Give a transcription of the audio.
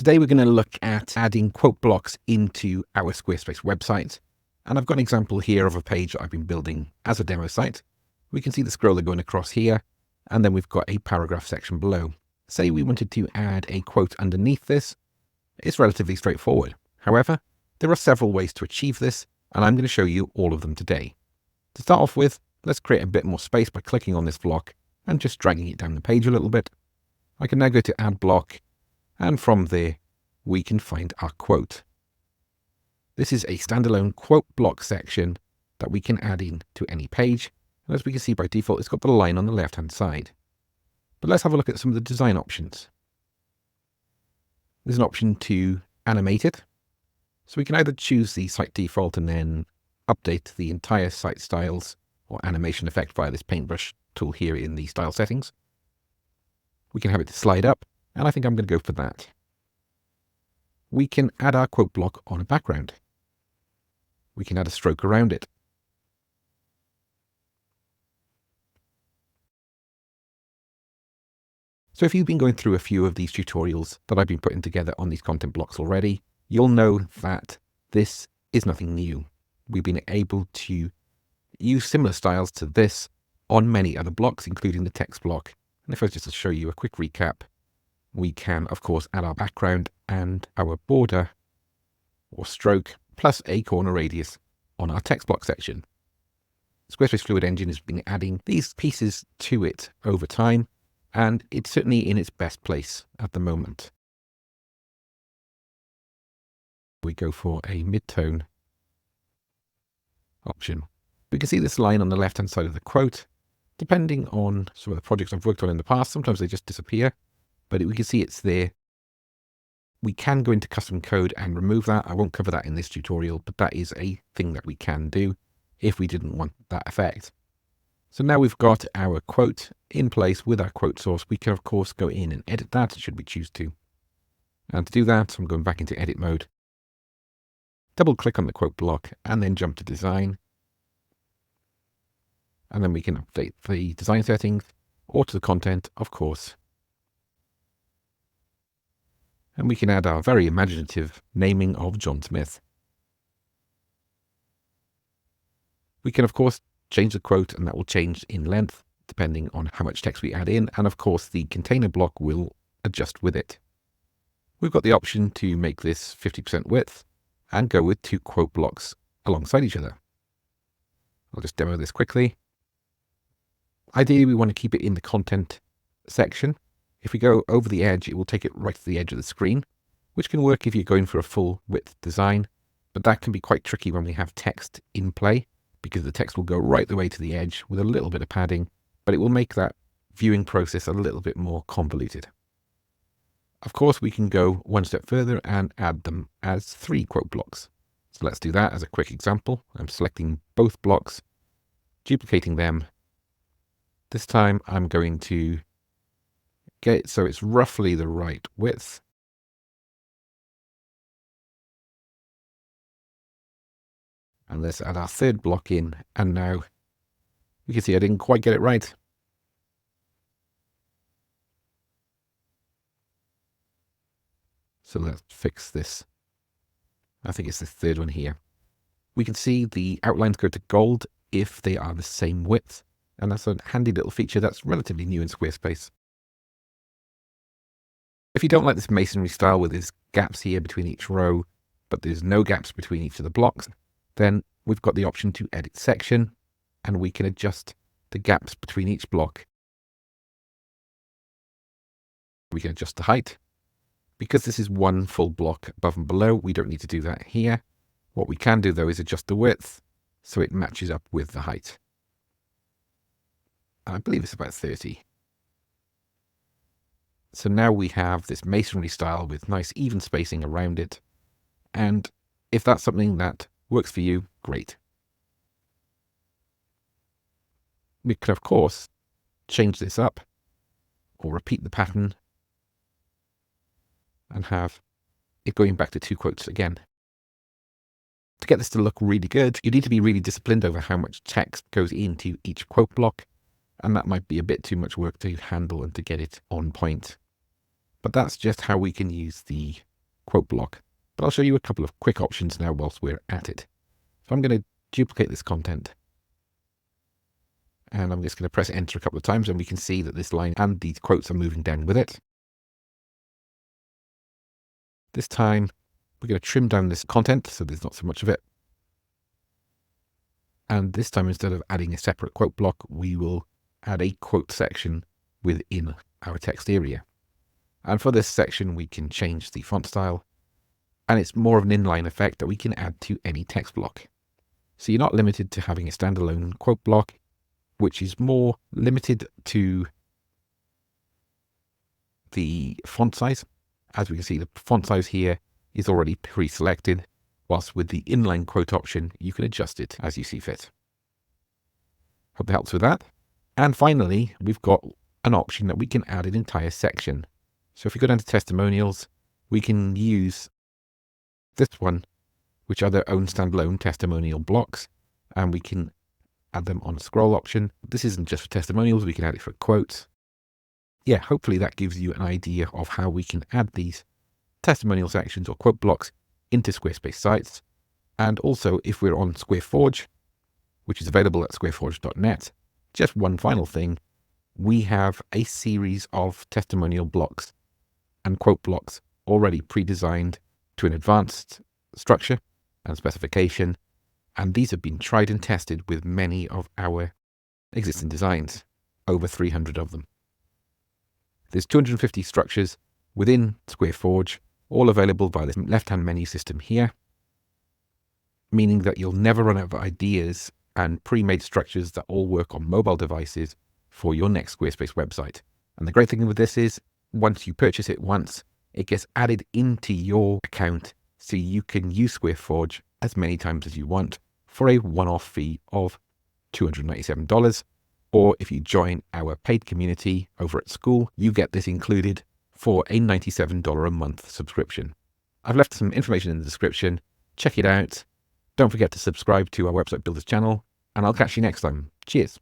Today we're going to look at adding quote blocks into our Squarespace website. And I've got an example here of a page that I've been building as a demo site. We can see the scroller going across here, and then we've got a paragraph section below. Say we wanted to add a quote underneath this. It's relatively straightforward. However, there are several ways to achieve this, and I'm going to show you all of them today. To start off with, let's create a bit more space by clicking on this block and just dragging it down the page a little bit. I can now go to Add Block, and from there, we can find our quote. This is a standalone quote block section that we can add in to any page. And as we can see by default, it's got the line on the left-hand side. But let's have a look at some of the design options. There's an option to animate it. So we can either choose the site default and then update the entire site styles or animation effect via this paintbrush tool here in the style settings. We can have it slide up, and I think I'm going to go for that. We can add our quote block on a background. We can add a stroke around it. So if you've been going through a few of these tutorials that I've been putting together on these content blocks already, you'll know that this is nothing new. We've been able to use similar styles to this on many other blocks, including the text block. And if I was just to show you a quick recap, we can, of course, add our background and our border or stroke plus a corner radius on our text block section. Squarespace Fluid Engine has been adding these pieces to it over time, and it's certainly in its best place at the moment. We go for a mid-tone option. We can see this line on the left-hand side of the quote. Depending on some of the projects I've worked on in the past, sometimes they just disappear, but we can see it's there. We can go into custom code and remove that. I won't cover that in this tutorial, but that is a thing that we can do if we didn't want that effect. So now we've got our quote in place with our quote source. We can, of course, go in and edit that should we choose to. And to do that, I'm going back into edit mode. Double click on the quote block and then jump to design. And then we can update the design settings or to the content, of course. And we can add our very imaginative naming of John Smith. We can, of course, change the quote, and that will change in length depending on how much text we add in. And of course, the container block will adjust with it. We've got the option to make this 50% width and go with 2 quote blocks alongside each other. I'll just demo this quickly. Ideally, we want to keep it in the content section. If we go over the edge, it will take it right to the edge of the screen, which can work if you're going for a full width design, but that can be quite tricky when we have text in play, because the text will go right the way to the edge with a little bit of padding, but it will make that viewing process a little bit more convoluted. Of course, we can go one step further and add them as 3 quote blocks. So let's do that as a quick example. I'm selecting both blocks, duplicating them. This time I'm going to get it so it's roughly the right width. And let's add our 3rd block in, and now you can see I didn't quite get it right. So let's fix this. I think it's the 3rd one here. We can see the outlines go to gold if they are the same width, and that's a handy little feature that's relatively new in Squarespace. If you don't like this masonry style with these gaps here between each row, but there's no gaps between each of the blocks, then we've got the option to edit section, and we can adjust the gaps between each block. We can adjust the height. Because this is one full block above and below, we don't need to do that here. What we can do, though, is adjust the width so it matches up with the height. I believe it's about 30. So now we have this masonry style with nice even spacing around it. And if that's something that works for you, great. We can, of course, change this up or repeat the pattern and have it going back to 2 quotes again. To get this to look really good, you need to be really disciplined over how much text goes into each quote block, and that might be a bit too much work to handle and to get it on point. But that's just how we can use the quote block. But I'll show you a couple of quick options now whilst we're at it. So I'm going to duplicate this content. And I'm just going to press enter a couple of times, and we can see that this line and these quotes are moving down with it. This time, we're going to trim down this content so there's not so much of it. And this time, instead of adding a separate quote block, we will add a quote section within our text area. And for this section, we can change the font style. And it's more of an inline effect that we can add to any text block. So you're not limited to having a standalone quote block, which is more limited to the font size. As we can see, the font size here is already pre-selected, whilst with the inline quote option, you can adjust it as you see fit. Hope that helps with that. And finally, we've got an option that we can add an entire section. So if you go down to Testimonials, we can use this one, which are their own standalone testimonial blocks, and we can add them on a scroll option. This isn't just for testimonials, we can add it for quotes. Yeah, hopefully that gives you an idea of how we can add these testimonial sections or quote blocks into Squarespace sites. And also, if we're on SquareForge, which is available at squareforge.net, just one final thing, we have a series of testimonial blocks and quote blocks already pre-designed to an advanced structure and specification, and these have been tried and tested with many of our existing designs, over 300 of them. There's 250 structures within SquareForge, all available by the left-hand menu system here, meaning that you'll never run out of ideas and pre-made structures that all work on mobile devices for your next Squarespace website. And the great thing with this is, once you purchase it once, it gets added into your account so you can use SquareForge as many times as you want for a one-off fee of $297. Or if you join our paid community over at SKOOL, you get this included for a $97 a month subscription. I've left some information in the description. Check it out. Don't forget to subscribe to our Website Builders channel, and I'll catch you next time. Cheers.